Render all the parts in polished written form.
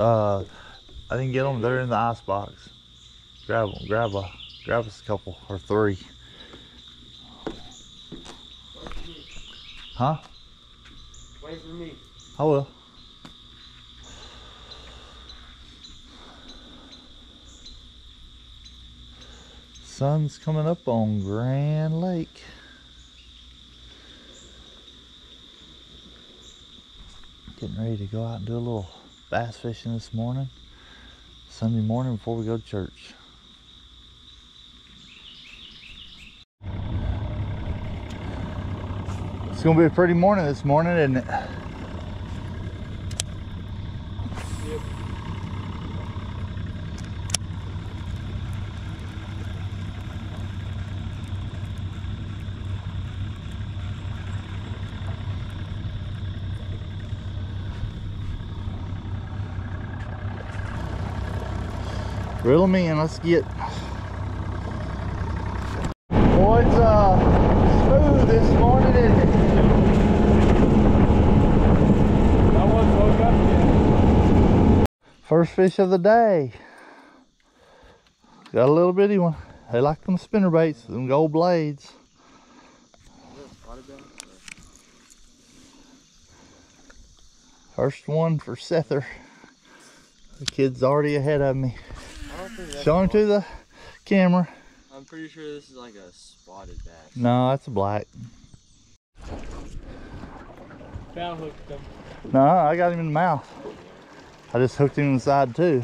I didn't get them. They're in the ice box. Grab them. Grab us a couple or 3. Huh? Wait for me. I will. Sun's coming up on Grand Lake. Getting ready to go out and do a little bass fishing this morning. Sunday morning before we go to church. It's gonna be a pretty morning this morning, isn't it? Yep. Reel them in, let's get. Boy, it's smooth this morning, isn't it? That one's woke up yet. First fish of the day. Got a little bitty one. They like them spinner baits, them gold blades. First one for Sether. The kid's already ahead of me. Show him to the camera. I'm pretty sure this is like a spotted bass. No, that's a black. Down hooked him. No, I got him in the mouth. I just hooked him in the side too.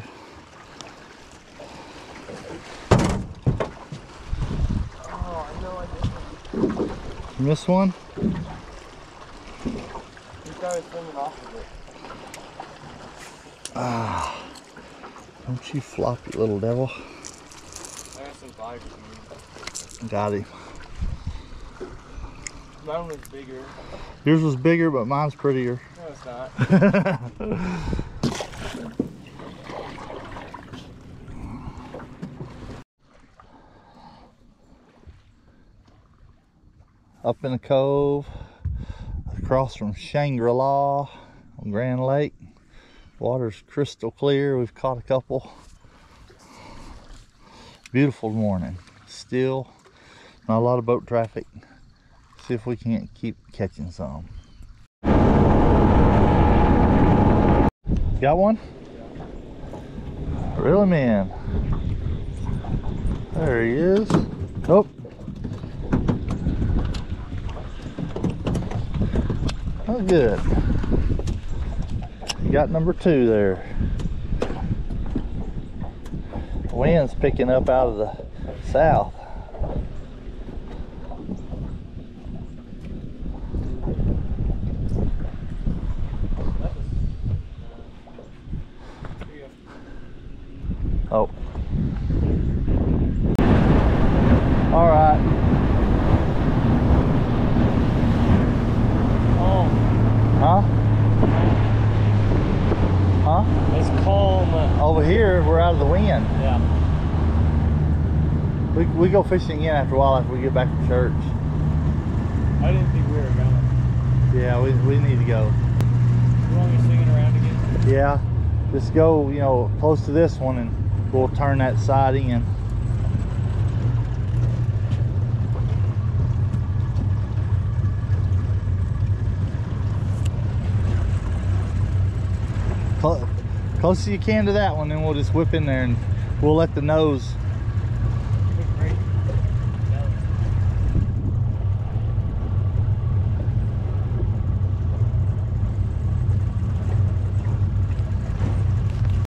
Oh, I know I did. You missed one? He started swimming off of it. Ah, don't you flop, you little devil. I got some flies. Got him. Mine was bigger. Yours was bigger, but mine's prettier. No, it's not. Up in the cove, across from Shangri-La on Grand Lake. Water's crystal clear. We've caught a couple. Beautiful morning. Still not a lot of boat traffic. See if we can't keep catching some. Got one? Reel him in. There he is. Oh. Oh, good. You got number 2 there. Wind's picking up out of the south. Oh. All right. Oh. Huh? Huh? It's calm. Over here, we're out of the wind. Yeah. We go fishing again after a while after we get back to church. I didn't think we were going. Yeah, we need to go. You want me swinging around again? Yeah, just go, you know, close to this one and we'll turn that side in. Close as you can to that one, then we'll just whip in there and we'll let the nose